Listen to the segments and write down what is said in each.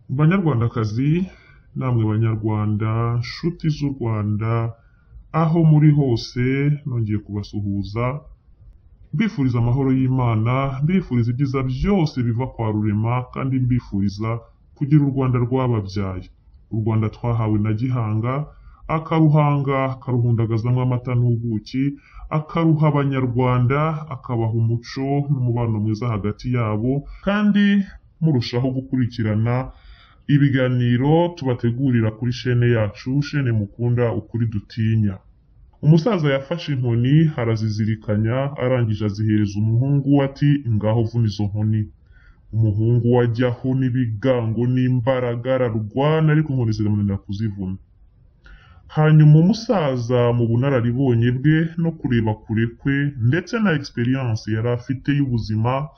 Banyarwandakazi, namwe banyarwanda, nshuti z'u Rwanda, aho muri hose nongeye kubasuhuza, mbifuriza amahoro y'Imana, mbifuriza ibyiza byose biva kwa Rurema, kandi mbifuriza kugira u Rwanda rwababyaye. U Rwanda twahawe na Gihanga, akaruhanga akaruhundagazamo amata n'ubuki, akaruha abanyarwanda, akabaha umuco n'umubano mwiza hagati yabo, kandi murushaho gukurikirana ibiganiro tubategurira kuri shene yacu, shene mukunda ukuri dutinya. Umusaza yafashe inkoni arazizirikanya, arangije azihereza umuhungu we ati ngaho vuna izo nkoni. Umuhungu wajyaho n'ibigango n'imbaraga ararwana, ariko inkoni ziramunanira kuzivuna. Hanyuma umusaza mu bunararibonye bwe no kureba kure kwe ndetse na experience yari afite y'ubuzima,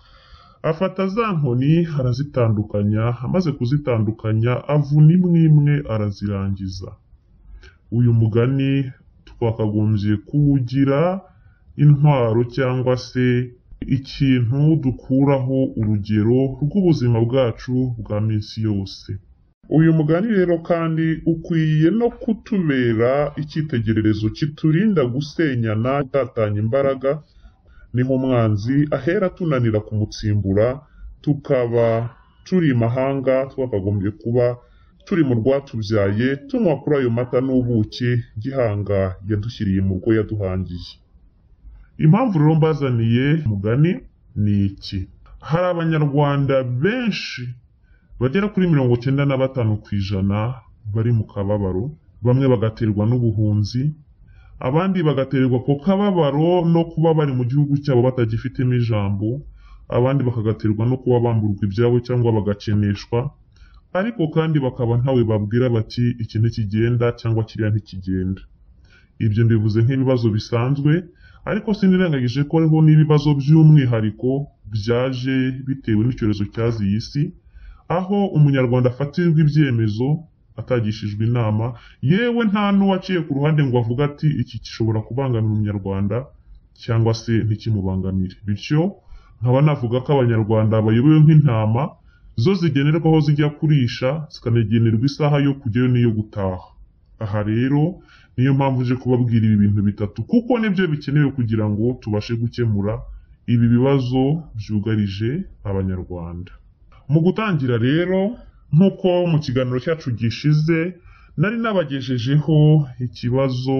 afata za nkoni arazitandukanya, amaze kuzitandukanya avuna imwe imwe arazirangiza. Uyu mugani twakagombye kuwugira intwaro cyangwa se ikintu dukuraho urugero rw'ubuzima bwacu bwa minsi yose. Uyu mugani rero kandi ukwiye no kutubera icyitegererezo kiturinda gusenyana, tatanya imbaraga, niho umwanzi ahera tunanira kumutsimbura, tukaba turi imahanga twakagombye kuba turi mu rwatubyaye, tunywa kuri ayo mata n'ubuki Gihanga yadushyiriye mu rwo yaduhangiye. Impamvu rero mbazaniye umugani ni iki: hari abanyarwanda benshi bagera kuri 95% bari mu kababaro, bamwe bagaterwa n'ubuhunzi, abandi bagaterwa ku kababaro no kuba bari mu gihugu cyabo batagifitemo ijambo, abandi bakagaterwa no kuba bamburwa ibyabo cyangwa bagakeneshwa, ariko kandi bakaba ntawe babwira bati iki ntikigenda cyangwa kiriya ntikigenda. Ibyo mbivuze nk'ibibazo bisanzwe, ariko sinirengagije ko hariho n'ibibazo by'umwihariko byaje bitewe n'icyorezo cyaziye isi, aho umunyarwanda afatirwa ibyemezo atagishijwe inama, yewe nta n'uwaciye ku ruhande ngo avuga ati iki gishobora kubangamira umunyarwanda cyangwa se ntikimubangamire. Bityo nkaba navuga ko abanyarwanda bayobewe nk'intama, zo zigenerwa aho zijya kurisha, zikanagenerwa isaha yo kujyayo n'iyo gutaha. Aha rero niyo mpamvu uje kubabwira ibi bintu bitatu, kuko nibyo bikenewe kugira ngo tubashe gukemura ibi bibazo byugarije abanyarwanda. Mu gutangira rero, nk'uko mu kiganiro cyacu gishize nari nabagejejeho ikibazo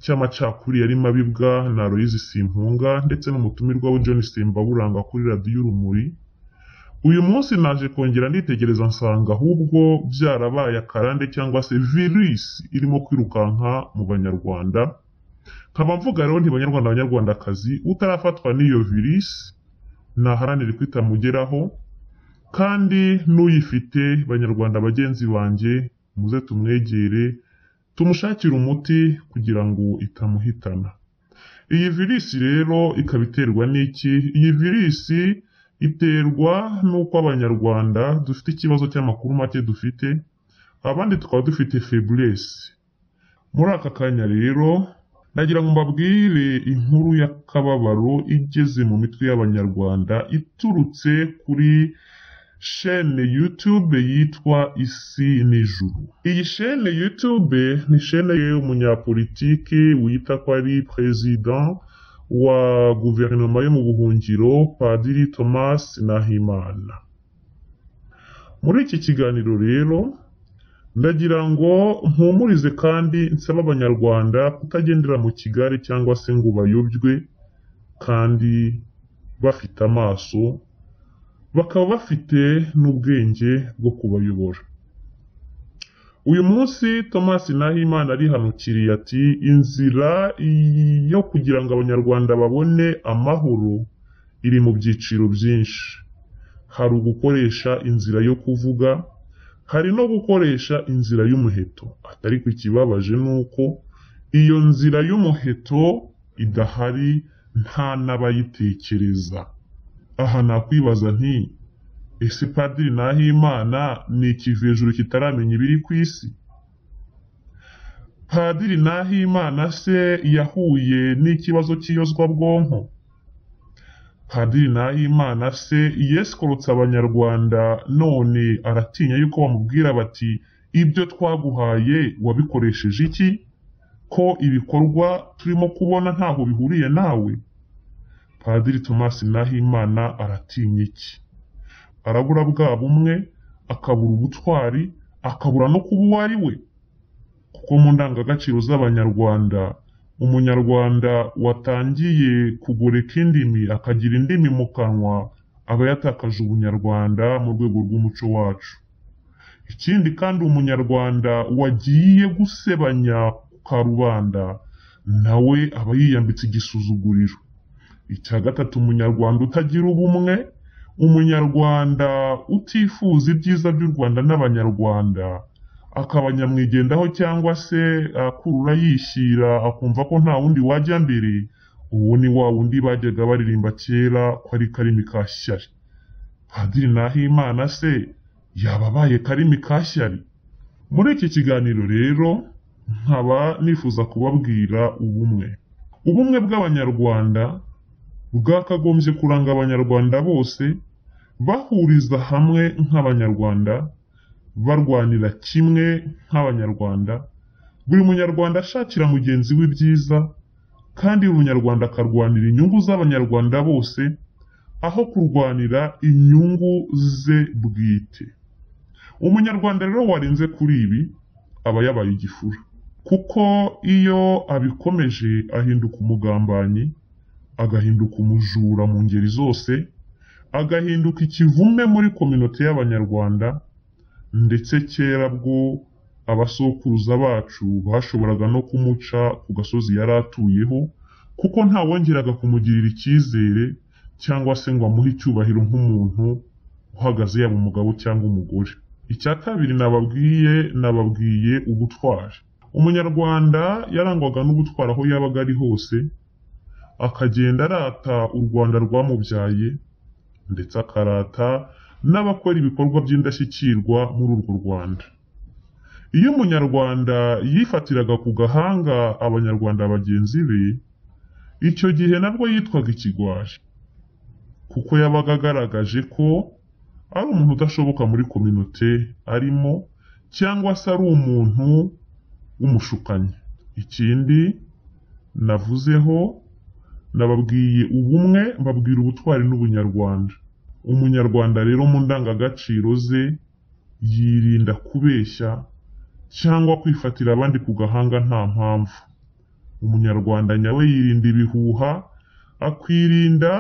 cy'amacakuri yarimo abibwa na Aloyizi Simpunga ndetse n'umutumirwa we John Sembaburanga kuri radiyo Urumuri. Uyu munsi naje kongera nditegereza nsanga ahubwo byarabaye akarande cyangwa se virusi irimo kwirukanka mu banyarwanda. Nkaba mvuga rero nti banyarwanda, banyarwandakazi, utarafatwa n'iyo virusi naharanire kwitamugeraho, kandi n'uyifite banyarwanda bagenzi banjye muze tumwegere, tumushakire umuti kugira ngo itamuhitana. Iyi virusi rero ikaba iterwa n'iki? Iyi virusi iterwa n'uko abanyarwanda dufite ikibazo cy'amakuru make dufite, abandi tukaba dufite faiblesse. Muri aka kanya rero nagira ngo mbabwire inkuru y'akababaro igeze mu mitwe y'abanyarwanda iturutse kuri chaîne YouTube yitwa Isi n'Ijuru. Iyi chaîne YouTube ni chaîne y'umunyapolitiki wita ko ari president wa guverinoma yo mu buhungiro, Padiri Thomas Nahimana. Muri iki kiganiro rero ndagira ngo mpumurize kandi nsaba abanyarwanda kutagendera mu kigare cyangwa se ngo bayobywe, kandi bafite amaso, bakaba bafite n'ubwenge bwo kubayobora. Uyu munsi Thomas Nahimana arihanukiriye ati inzira yo kugira ngo abanyarwanda babone amahoro iri mu byiciro byinshi. Hari ugukoresha inzira yo kuvuga, hari no gukoresha inzira y'umuheto. Atari ko ikibabaje nuko iyo nzira y'umuheto idahari, nta n'abayitekereza. Aha nakwibaza nti ese Padiri Nahimana ni ikivejuru kitaramenya ibiri ku isi? Padiri Nahimana se yahuye n'ikibazo cy'iyozwabwonko? Padiri Nahimana se yeskorotse abanyarwanda none aratinya yuko bamubwira bati ibyo twaguhaye wabikoresheje iki, ko ibikorwa turimo kubona ntaho bihuriye nawe? Padiri Thomas Nahimana aratinya iki? Arabura bwa bumwe, akabura ubutwari, akabura no kuba uwo ari we? Kuko mu ndangagaciro z'abanyarwanda, umunyarwanda watangiye kugoreka indimi akagira indimi mu kanwa aba yatakaje ubunyarwanda mu rwego rw'umuco wacu. Ikindi kandi umunyarwanda wagiye gusebanya karubanda nawe aba yiyambitse igisuzuguriro. Icya gatatu, umunyarwanda utagira ubumwe, umunyarwanda utifuza ibyiza by'u Rwanda n'abanyarwanda, akaba nyamwigendaho cyangwa se akurura yishyira akumva ko nta wundi wajya mbere, uwo ni wa wundi bajyaga baririmba kera ko ari Karimi ka Shyari. Padiri Nahimana se yababaye Karimi ka Shyari? Muri iki kiganiro rero nkaba nifuza kubabwira ubumwe bw'abanyarwanda bwakagombye kuranga abanyarwanda bose, bahuriza hamwe nk'abanyarwanda, barwanira kimwe nk'abanyarwanda, buri munyarwanda ashakira mugenzi we ibyiza, kandi buri munyarwanda akarwanira inyungu z'abanyarwanda bose aho kurwanira inyungu ze bwite. Umunyarwanda rero warenze kuri ibi aba yabaye igifura, kuko iyo abikomeje ahinduka umugambanyi, agahinduka umujura mu ngeri zose, agahinduka ikivume muri kominote y'abanyarwanda, ndetse kera bwo abasokuruza bacu bashoboraga no kumuca ku gasozi yari atuyeho, kuko ntawongeraga kumugirira icyizere cyangwa se ngo amuhe icyubahiro nk'umuntu uhagaze, yaba umugabo cyangwa umugore. Icya kabiri nababwiye ubutwari. Umunyarwanda yarangwaga n'ubutwari aho yabaga ari hose, akagenda arata u Rwanda rwamubyaye, ndetse akarata n'abakora ibikorwa by'indashyikirwa muri urwo Rwanda. Iyo umunyarwanda yifatiraga ku gahanga abanyarwanda bagenzi be, icyo gihe nabwo yitwaga ikigwari, kuko yabaga agaragaje ko ari umuntu udashoboka muri kominote arimo, cyangwa se ari umuntu w'umushukanyi. Ikindi navuzeho, nababwiye ubumwe, mbabwira ubutwari n'ubunyarwanda. Umunyarwanda rero mu ndangagaciro ze yirinda kubeshya cyangwa kwifatira abandi ku gahanga nta mpamvu. Umunyarwanda nyawe yirinda ibihuha, akwirinda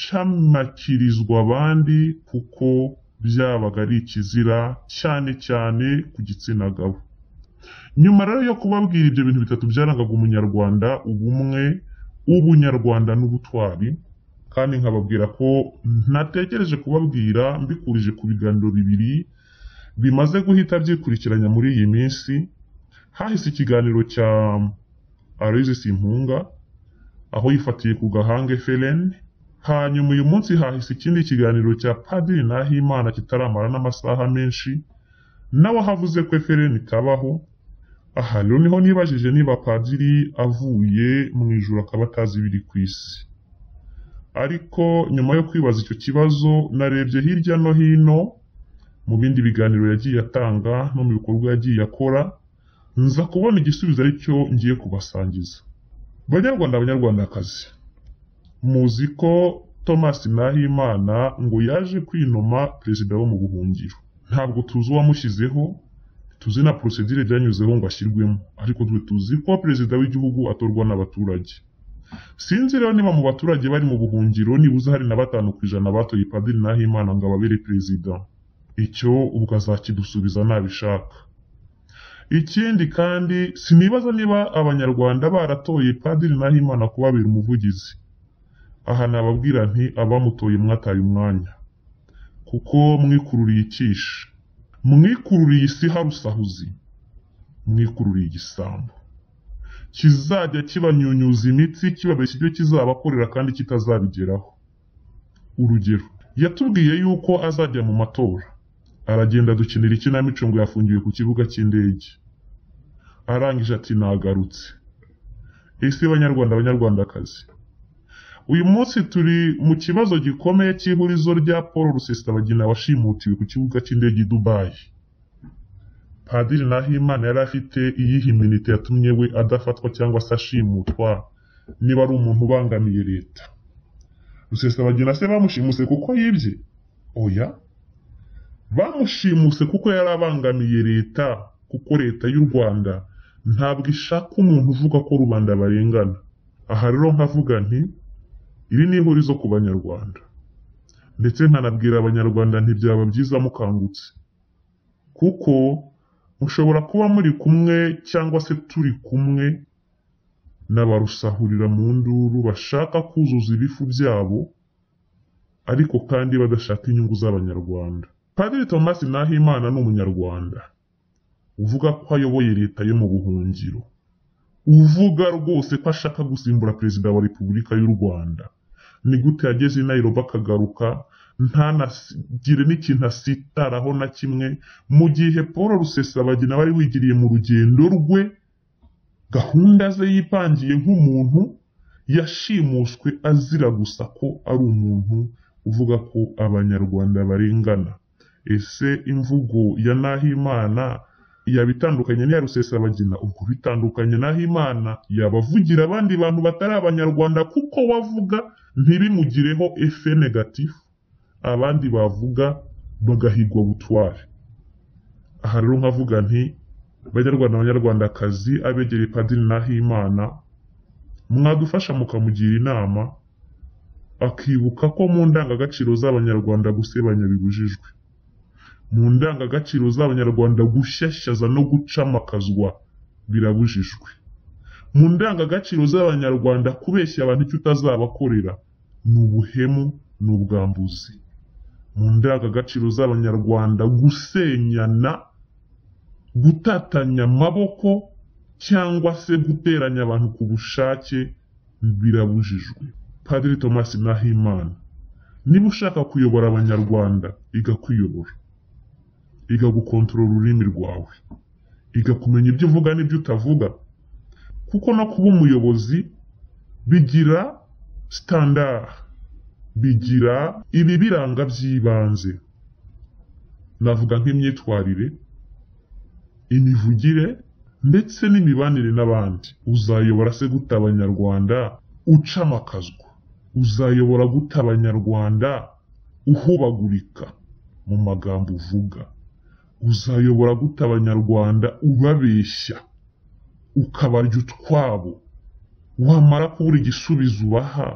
camakirizwa abandi, kuko byabaga ari ikizira cyane cyane ku gitsina gabo. Nyuma rero yo kubabwira ibyo bintu bitatu byarangaga umunyarwanda, ubumwe, ubunyarwanda n'ubutwari, kandi nkababwira ko ntatekereje kubabwira mbikurije ku biganiro bibiri bimaze guhita byikurikiranya muri iyi minsi. Hahise ikiganiro cya Aloys Simpunga aho yifatiye ku gahanga FLN, hanyuma uyu munsi hahise ikindi kiganiro cya Padiri Nahimana kitaramara n'amasaha menshi, nawe havuze ko FLN itabaho. Aha rero niho nibajije niba Padiri avuye mu ijuru akaba atazi ibiri ku isi. Ariko nyuma yo kwibaza icyo kibazo, narebye hirya no hino mu bindi biganiro yagiye atanga no mu bikorwa yagiye akora, nza kubona igisubizo aricyo ngiye kubasangiza. Banyarwandakazi, muzi ko Thomas Nahimana ngo yaje kwinoma perezida wo mu buhungiro. Ntabwo tuzi uwamushyizeho, tuzi na procedure byanyuzeho ngo ashyirwemo, ariko tuzi ko perezida w'igihugu atorwa n'abaturage. Sinzi rero niba mu baturage bari mu buhungiro nibuze hari na 5% batoye Padiri Nahimana ngo ababere perezida. Icyo ubwo azakidusubiza nabishaka. Ikindi kandi sinibaza niba abanyarwanda baratoye Padiri Nahimana kubabera umuvugizi. Aha nababwira nti abamutoye mwataye umwanya, kuko mwikururiye ikishi, mwikururiye isi harusahuzi, mwikururiye igisambo kizajya kibanyunyuza imitsi, kibabeshya ibyo kizabakorera kandi kitazabigeraho. Urugero, yatubwiye yuko azajya mu matora, aragenda dukinira ikinamico ngo yafungiwe ku kibuga cy'indege, arangije ati nagarutse. Ese banyarwandakazi, uyu munsi turi mu kibazo gikomeye cy'ihurizo rya Paul Rusesabagina washimutiwe ku kibuga cy'indege i Dubai. Padiri Nahimana yari afite iyihe iminite yatumye we adafatwa cyangwa se ashimutwa niba ari umuntu ubangamiye leta? Rusesabagina se bamushimuse kuko yibye? Oya, bamushimuse kuko yari abangamiye leta, kuko leta y'u Rwanda ntabwo ishaka umuntu uvuga ko rubanda barengana. Aha rero nkavuga nti iri ni ihurizo ku banyarwanda, ndetse nkanabwira abanyarwanda ntibyaba byiza mukangutse, kuko mushobora kuba muri kumwe cyangwa se turi kumwe n'abarusahurira mu nduru bashaka kuzuza ibifu byabo, ariko kandi badashaka inyungu z'abanyarwanda. Padiri Thomas Nahimana ni umunyarwanda uvuga ko ayoboye leta yo mu buhungiro, uvuga rwose ko ashaka gusimbura perezida wa Repubulika y'u Rwanda. Ni gute yageze i Nairobi akagaruka ntanagire n'ikintu asitaraho na kimwe, mu gihe Paul Rusesabagina wari wigiriye mu rugendo rwe, gahunda ze yipangiye nk'umuntu yashimuswe azira gusa ko ari umuntu uvuga ko abanyarwanda barengana. Ese imvugo ya Nahimana yaba itandukanye n'iya Rusesabagina? Ubwo bitandukanye, Nahimana yabavugira abandi bantu batari abanyarwanda kuko wavuga ntibimugireho efe negatifu, abandi bavuga bagahigwa butware. Aha rero nkavuga nti banyarwanda abanyarwandakazi abegereye Padiri Nahimana, mwadufasha mukamugira inama akibuka ko mu ndangagaciro z'abanyarwanda gusebanya bibujijwe, mu ndangagaciro z'abanyarwanda gushyashyaza no gucamakazwa birabujijwe, mu ndangagaciro z'abanyarwanda kubeshya abantu icyo utazabakorera ni ubuhemu, ni ubwambuzi, mu ndangagaciro z'abanyarwanda gusenyana, gutatanya amaboko cyangwa se guteranya abantu ku bushake birabujijwe. Padiri Thomas Nahimana, niba ushaka kuyobora abanyarwanda, iga kwiyobora, iga gukontorora ururimi rwawe, iga kumenya ibyo uvuga n'ibyo utavuga, kuko no kuba umuyobozi bigira standard, bigira ibibiranga by'ibanze. Navuga nk'imyitwarire, imivugire ndetse n'imibanire n'abandi. Uzayobora se gute abanyarwanda ucamakazwa? Uzayobora gute abanyarwanda uhubagurika mu magambo uvuga? Uzayobora gute abanyarwanda ubabeshya ukabarya utwabo, wamara kubura igisubizo ubaha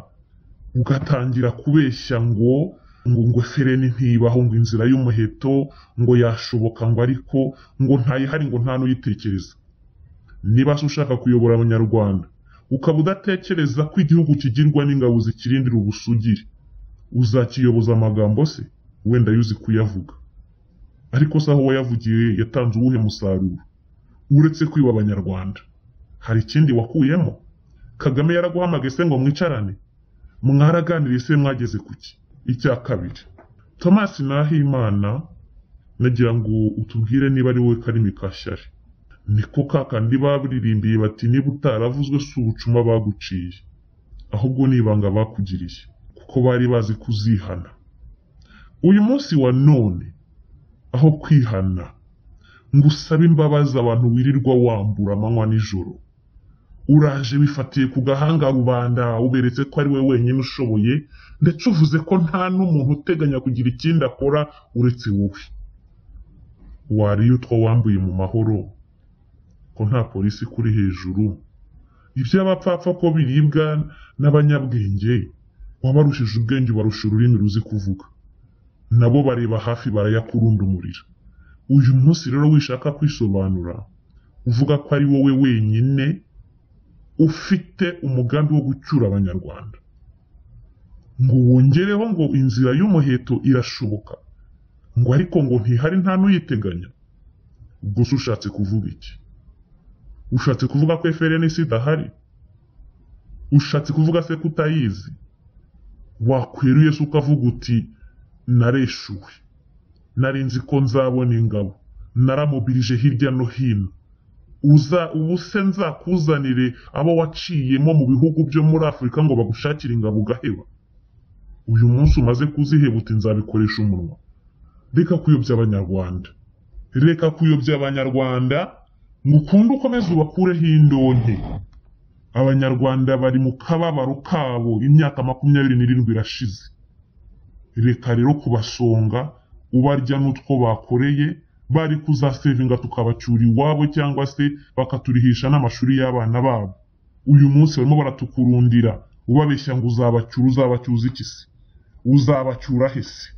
ugatangira kubeshya ngo fereni ntibaho, ngo inzira y'umuheto ngo yashoboka, ngo ariko ngo ntayihari, ngo nta n'uyitekereza. Niba se ushaka kuyobora abanyarwanda ukaba udatekereza ko igihugu kigirwa n'ingabo zikirindira ubusugire, uzakiyoboza amagambo se? Wenda yuzi kuyavuga, ariko se aho wayavugiye yatanze uwuhe musaruro uretse kwiba abanyarwanda? Hari ikindi wakuyemo? Kagame yaraguhamagaye se ngo mwicarane, mwaraganiriye se mwageze kuki? Icya kabiri, Thomas Nahimana, nagira ngo utubwire niba ari wowe Karimi Kashyari. Niko kakandi babiririmbiye bati niba utaravuzwe si ubucuma baguciye, ahubwo nibanga bakugiriye, kuko bari bazi kuzihana. Uyu munsi wa none aho kwihana ngo usabe imbabazi abantu wirirwa wambura amanywa nijoro, uraje wifatiye ku gahanga rubanda, uberetse ko ari we wenyine ushoboye, ndetse uvuze ko nta n'umuntu uteganya kugira ikindi akora uretse wowe. Wariye utwo wambuye mu mahoro, ko nta polisi kuri hejuru, iby'abapfapfa ko biribwa n'abanyabwenge, wabarushije ubwenge ubarusha ururimi ruzi kuvuga, nabo bareba hafi barayakurundumurira. Uyu munsi rero wishaka kwisobanura uvuga ko ari wowe wenyine ufite umugambi wo gucyura abanyarwanda, ngo wongereho ngo inzira y'umuheto irashoboka, ngo ariko ngo ntihari nta n'uyiteganya. Ubwo se ushatse kuvuga iki? Ushatse kuvuga ko FRN idahari? Ushatse kuvuga se kutayizi? Wakweruye se ukavuga uti nareshuwe, narinzi ko nzabona ingabo, naramobilije hirya no hino, ubuse nzakuzanire abo waciyemo mu bihugu byo muri Afurika ngo bagushakire ingabo ugaheba? Uyu munsi umaze kuziheba uti nzabikoresha umunwa. Reka kuyobya abanyarwanda, reka kuyobya abanyarwanda, mukunde ukomeze ubakureho indonke. Abanyarwanda bari mu kababaro kabo, imyaka 27 irashize. Reka rero kubasonga ubarya n'utwo bakoreye, bari kuzasevinga tukabacyura iwabo cyangwa se bakaturihisha n'amashuri y'abana babo. Uyu munsi barimo baratukurundira ubabeshya ngo uzabacyuza iki se? Uzabacyura he se?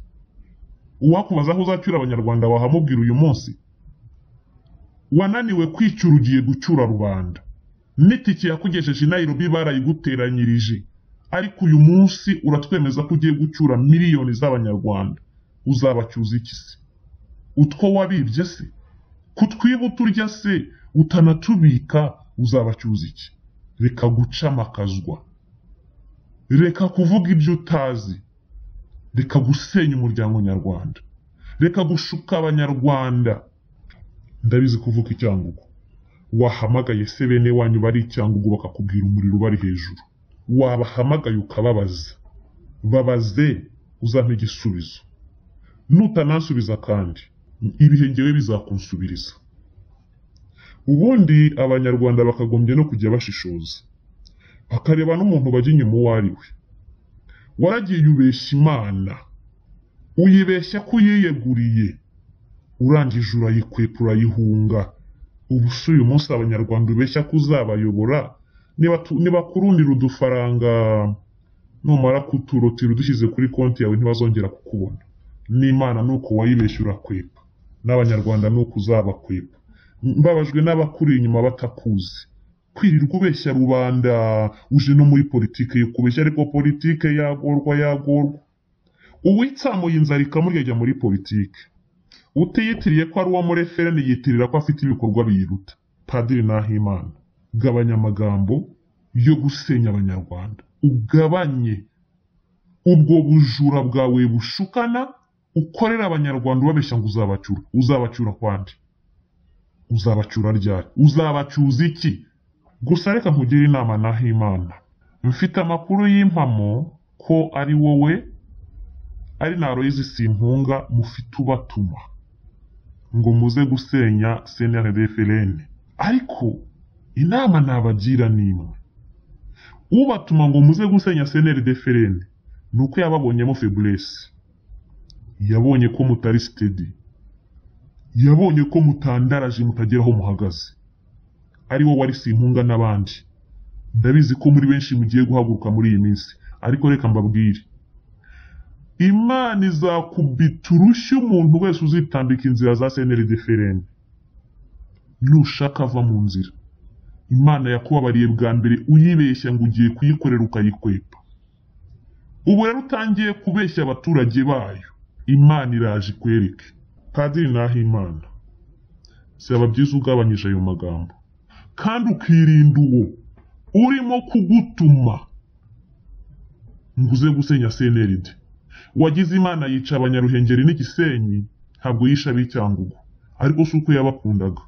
Uwakubaza aho uzacyura abanyarwanda wahamubwira uyu munsi? Wananiwe kwicyura ugiye gucyura rubanda. N'itike yakugejeje i Nairobi barayiguteranyirije, ariko uyu munsi uratwemeza ko ugiye gucyura miliyoni z'abanyarwanda. Uzabacyuza iki se? Utwo wabibye se? Kutwiba uturya se utanatubika uzabacyuza iki? Reka gucamakazwa, reka kuvuga ibyo utazi, reka gusenya umuryango nyarwanda, reka gushuka abanyarwanda. Ndabizi kuvuga icyangugu. Wahamagaye se bene wanyu bari icyangugu bakakubwira umuriro bari hejuru. Wabahamagaye ukababaza, babaze uzampa igisubizo. Nutanansubiza kandi ibihe ngewe bizakunsubiriza. Ubundi abanyarwanda bakagombye no kujya bashishoza, bakareba n'umuntu bajya inyuma uwo ari we. Waragiye ubeshya Imana, uyibeshya ko uyiyeguriye, urangije urayikwepa urayihunga. Ubu se uyu munsi abanyarwanda ubeshya ko uzabayobora, niba kurundira udufaranga numara kuturotira udushyize kuri konti yawe ntibazongera kukubona. N'Imana nuko wayibeshya urakwepa, n'abanyarwanda nuko uzabakwepa. Mbabajwe n'abakuri inyuma batakuzi. Kwirirwa ubeshya rubanda, uje no muri politike yo kubeshya, ariko politike yagorwa. Uwitsamuye inzara ikamurya muri politike. Utiyitiriye ko ari uwo muri FRN yitirira ko afite ibikorwa biyiruta. Padiri Nahimana, gabanya amagambo yo gusenya abanyarwanda. Ugabanye ubwo bujura bwawe bushukana, ukorera abanyarwanda ubabeshya ngo uzabacyura. Uzabacyura kwande? Uzabacyura ryari? Uzabacyuza iki? Gusa reka nkugire inama Nahimana. Mfite amakuru y'impamo ko ari wowe, ari na Aloyizi Simpunga mufite ubatuma ngo muze gusenya CNRD-FLN. Ariko inama nabagira nimwe. Ubatuma ngo muze gusenya CNRD-FLN nuko yababonyemo faiblesse. Yabonye ko mutari steady, yabonye ko mutandaraje mutageraho muhagaze. Ari wo wari Simpunga n'abandi. Ndabizi ko muri benshi mugiye guhaguruka muri iyi minsi, ariko reka mbabwire, Imana izakubita urushyi umuntu wese uzitambika inzira za CNRD-FLN. Nushaka ava mu nzira. Imana yakubabariye bwa mbere uyibeshya ngo ugiye kuyikorera ukayikwepa. Ubu rero utangiye kubeshya abaturage bayo, Imana iraje ikwereke. Padiri Nahimana, saba byiza ugabanyije ayo magambo, kandi ukirinda uwo urimo kugutuma nguze gusenya CNRD. Wagize Imana yica abanyaruhengeri n'Igisenyi, ntabwo yisha ab'icyangugu, ariko si uko yabakundaga,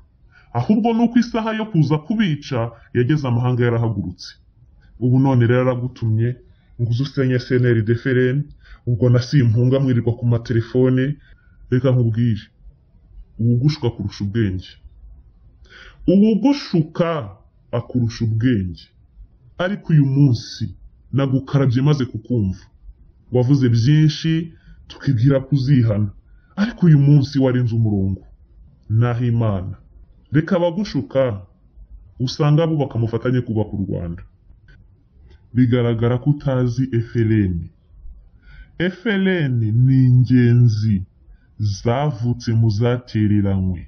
ahubwo nuko isaha yo kuza kubica yageze amahanga yarahagurutse. Ubu none rero aragutumye nguze usenye CNRD-FLN, ubwo na Simpunga mwirirwa ku matelefone. Reka nkubwire, uwugushuka kurusha ubwenge. Uwugushuka akurusha ubwenge. Ariko uyu munsi nagukarabye maze kukumva. Wavuze byinshi tukibwira kuzihana, ariko uyu munsi warenze umurongo. Nahimana, reka abagushuka usanga abo bakamufatanye kubaka u Rwanda. Bigaragara ko utazi FLN. FLN ni ingenzi zavutse mu zatereranywe.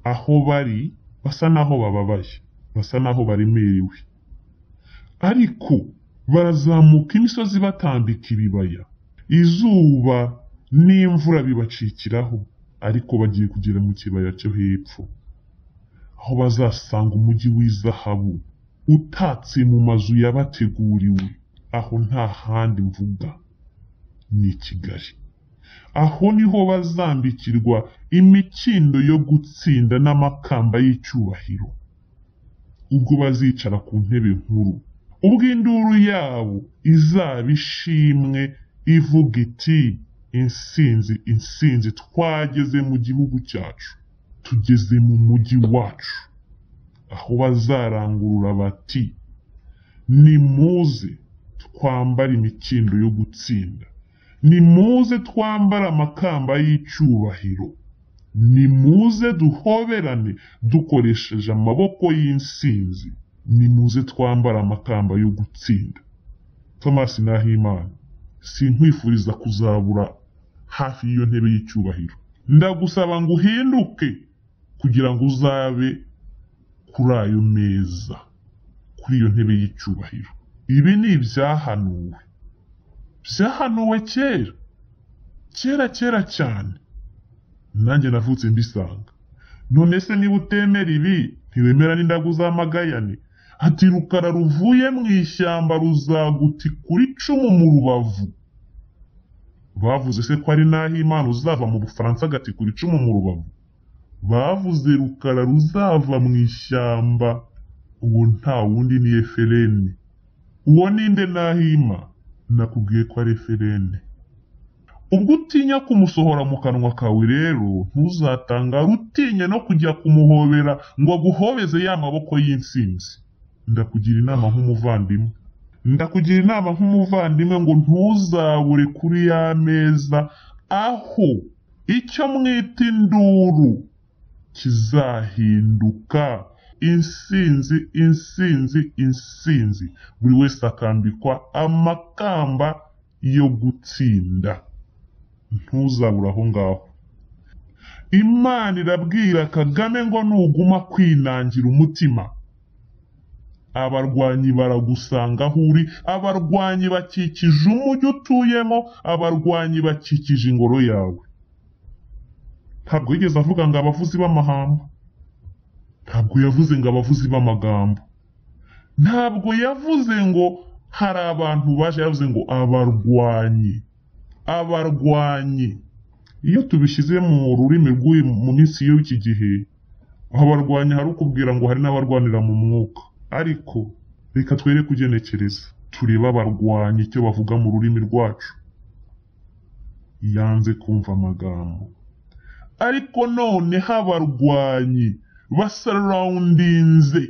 Aho bari basa naho bababaye, basa naho baremerewe, ariko barazamuka imisozi batambika ibibaya. Izuba n'imvura bibacikiraho, ariko bagiye kugera mu kibaya cyo hepfo, aho bazasanga umujyi w'izahabu utatse mu mazu yabateguriwe. Aho nta handi mvuga, ni Kigali. aho niho bazambikirwa imikindo yo gutsinda n'amakamba y'icyubahiro, ubwo bazicara ku ntebe nkuru, ubwo induru yabo izaba ishimwe ivuga iti insinzi, insinzi, twageze mu gihugu cyacu, tugeze mu mujyi wacu, aho bazarangurura bati nimuze twambare imikindo yo gutsinda, nimuze twambare amakamba y'icyubahiro, nimuze duhoberane dukoresheje amaboko y'insinzi, nimuze twambare amakamba yo gutsinda. Thomas Nahimana, sinkwifuriza kuzabura hafi y'iyo ntebe y'icyubahiro, ndagusaba ngo uhinduke kugira ngo uzabe kuri ayo meza, kuri iyo ntebe y'icyubahiro. Ibi ni ibyahanuwe, byahanuwe kera cyane, nanjye navutse mbisanga. None se niba utemera ibi, ntiwemera n'indagu z'amagayane? Ati rukara ruvuye mu ishyamba ruzaguti kuri icumu mu rubavu. Bavuze se ko ari Nahimana uzava mu Bufaransa agati kuri icumu mu rubavu? Bavuze rukara ruzava mu ishyamba, uwo nta wundi ni Efereni. Uwo ninde Nahima? Nakubwiye ko ari Efereni. Ubwo utinya kumusohora mu kanwa kawe rero, ntuzatangare utinya no kujya kumuhobera ngo aguhobeze ya maboko y'insinzi. Ndakugira inama nk'umuvandimwe, ngo ntuzabure kuri ya meza, aho icyo mwita induru kizahinduka insinzi, insinzi, insinzi. Buri wese akambikwa amakamba yo gutsinda. Ntuzabura aho ngaho. Imana irabwira Kagame ngo nuguma kwinangira umutima, abarwanyi baragusanga aho uri, abarwanyi bakikije umujyi utuyemo, abarwanyi bakikije ingoro yawe. Ntabwo yigeze avuga ngo abavuzi b'amahamba, ntabwo yavuze ngo abavuzi b'amagambo, ntabwo yavuze ngo hari abantu baje, yavuze ngo abarwanyi. Iyo tubishyize mu rurimi mu minsi y'iki gihe, abarwanyi hari ukubwira ngo hari n'abarwanira mu mwuka, ariko reka twere kugenekereza tureba abarwanyi icyo bavuga mu rurimi rwacu. Yanze kumva amagambo, ariko noneho abarwanyi basarawundinze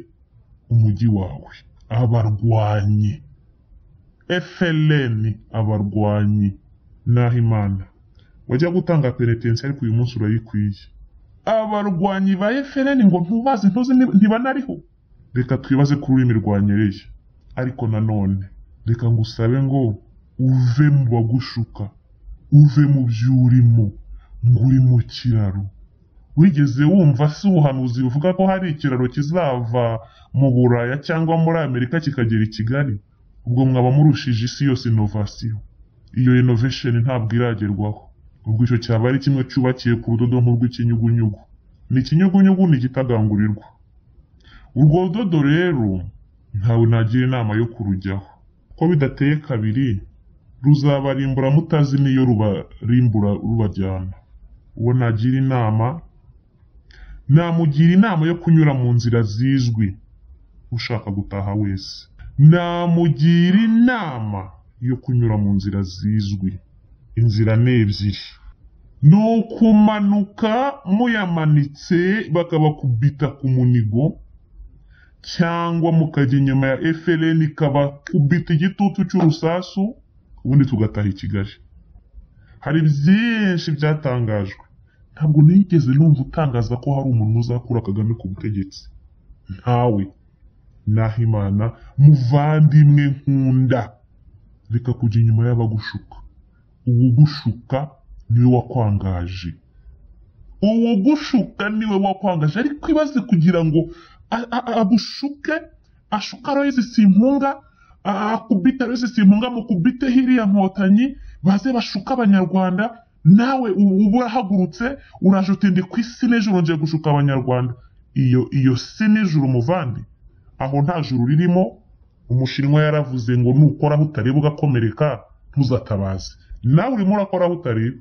umujyi wawe, abarwanyi FLN, abarwanyi. Nahimana, wajya gutanga penetensi ariko uyu munsi urayikwiye. Abarwanyi ba FLN ngo ntubazi, ntuzi, ntibanariho. Reka twibaze ku rurimi rwanyereye, ariko nanone reka ngusabe ngo uve mu bagushuka, uve mu by'urimo, ngo uri mu kiraro. Wigeze wumva se ubuhanuzi buvuga ko hari ikiraro kizava mu Buraya cyangwa muri Amerika kikagera i Kigali? Ubwo mwaba murushije isi yose innovation. Iyo innovation ntabwo iragerwaho. Ubwo icyo cyaba ari kimwe cyubakiye ku rudodo nk'urw'ikinyugunyugu. Ni ikinyugunyugu ni igitagangurirwa. Urwo rudodo rero ntawe nagira inama yo kurujyaho, ko bidateye kabiri ruzabarimbura mutazi niyo rubarimbura rubajyana. Uwo nagira inama, namugira inama yo kunyura mu nzira zizwi ushaka gutaha wese. Namugira inama yo kunyura mu nzira zizwi. Inzira ni ebyiri, ni ukumanuka muyamanitse bakabakubita ku munigo, cyangwa mukajya inyuma ya FLN ikabakubita igitutu cy'urusasu, ubundi tugataha i Kigali. Hari byinshi byatangajwe, ntabwo nigeze numva utangaza ko hari umuntu uzakura Kagame ku butegetsi. Ntawe. Nahimana, muvandimwe nkunda, reka kujya inyuma y'abagushuka. Uwugushuka niwe wakwangaje, ariko ibaze kugira ngo agushuke, ashuka Royce Simpunga, akubita Royce Simpunga, mukubite hiriya nkotanyi, baze bashuka abanyarwanda, nawe ubu urahagurutse uraje utinde ku isi n'ijuru nje gushuka abanyarwanda. Iyo si n'ijuru muvandi, aho nta juru ririmo. Umushinwa yaravuze ngo nukora aho utareba ugakomereka ntuzatabaze. Nawe urimo urakora aho utareba,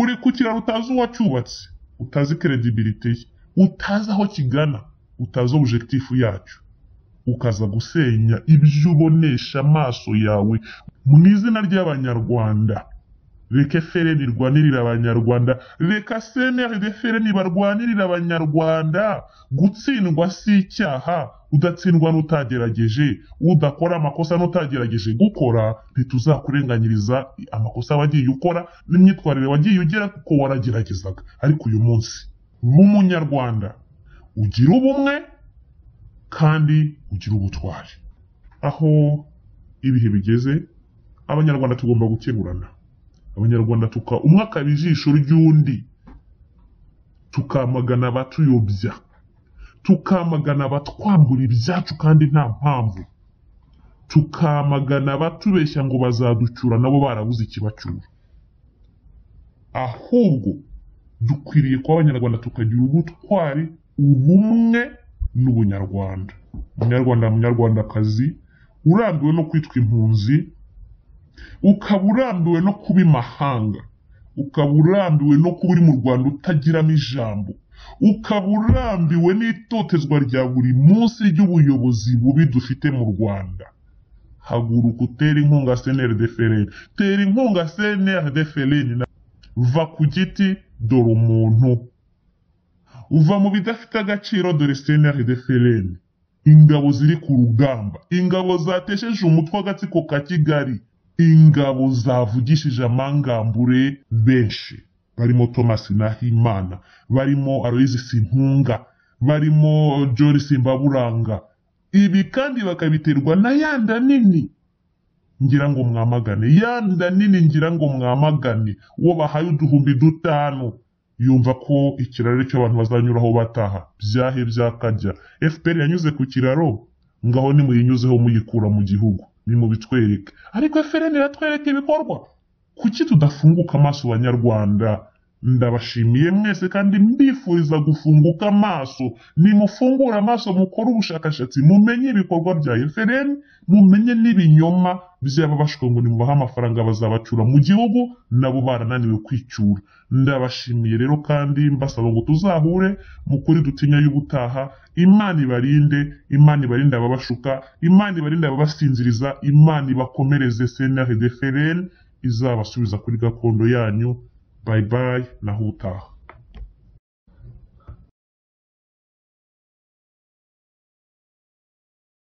uri ku kiraro utazi uwacyubatse, utazi credibility ye, utazi aho kigana, utazi objectif yacyo, ukaza gusenya ibyo ubonesha amaso yawe mu izina ry'Abanyarwanda. Reka FRN irwanirira Abanyarwanda, reka CNRD-FRN barwanirira Abanyarwanda. Gutsindwa si icyaha, udatsindwa n'utagerageje, udakora amakosa n'utagerageje gukora. Ntituzakurenganyiriza amakosa wagiye ukora n'imyitwarire wagiye ugera kuko warageragezaga. Ariko uyu munsi nk'umunyarwanda ugira ubumwe kandi ugira ubutwari. Aho ibihe bigeze, Abanyarwanda tugomba gukemurana. Abanyarwanda umwe akaba ijisho ry'undi, tukamagana abatuyobya, tukamagana abatwambura ibyacu kandi nta mpamvu, tukamagana abatubeshya ngo bazaducyura nabo barabuze ikibacyura. Ahubwo dukwiriye kuba Abanyarwanda tukagira ubutwari, ubumwe n'ubunyarwanda. Umunyarwanda, munyarwandakazi urambiwe no kwitwa impunzi, ukaba urambiwe no kuba imahanga, ukaba urambiwe no kuba uri mu Rwanda utagiramo ijambo, ukaba urambiwe n'itotezwa rya buri munsi ry'ubuyobozi bubi dufite mu Rwanda, haguruka utere inkunga CNRD-FRN, tera inkunga CNRD-FRN, va ku giti dore umuntu, uva mu bidafite agaciro dore CNRD-FRN, ingabo ziri ku rugamba, ingabo zatesheje umutwe w'agatsiko ka Kigali, ingabo zavugishije amangambure benshi, barimo Thomas Nahimana, barimo Aloys Simpunga, barimo John Simbaburanga. Ibi kandi bakabiterwa na yanda nini ngira ngo mwamagane, yanda nini ngira ngo mwamagane, uwo bahaye uduhumbi dutanu yumva ko ikiraro cy'abantu bazanyuraho bataha. Byahe byakajya, FPR yanyuze ku kiraro, ngaho nimuyinyuzeho muyikura mu gihugu, nimubitwereke. Ariko FRN iratwereka ibikorwa. Kuki tudafunguka amaso Banyarwanda? Ndabashimiye mwese kandi mbifuriza gufunguka amaso. Nimufungura amaso, mukora ubushakashatsi, mumenye ibikorwa bya FRN, mumenye n'ibinyoma by'ababashwe ngo nimubaha amafaranga bazabacura mu gihugu nabo barananiwe kwicyura. Ndabashimiye rero kandi mbasaba ngo tuzahure mukuri dutinya y'ubutaha. Imana ibarinde, Imana ibarinde ababashuka, Imana ibarinde ababasinziriza, Imana ibakomereze. CNRD-FRN izabasubiza kuri gakondo yanyu. Bye bye, naho utaha.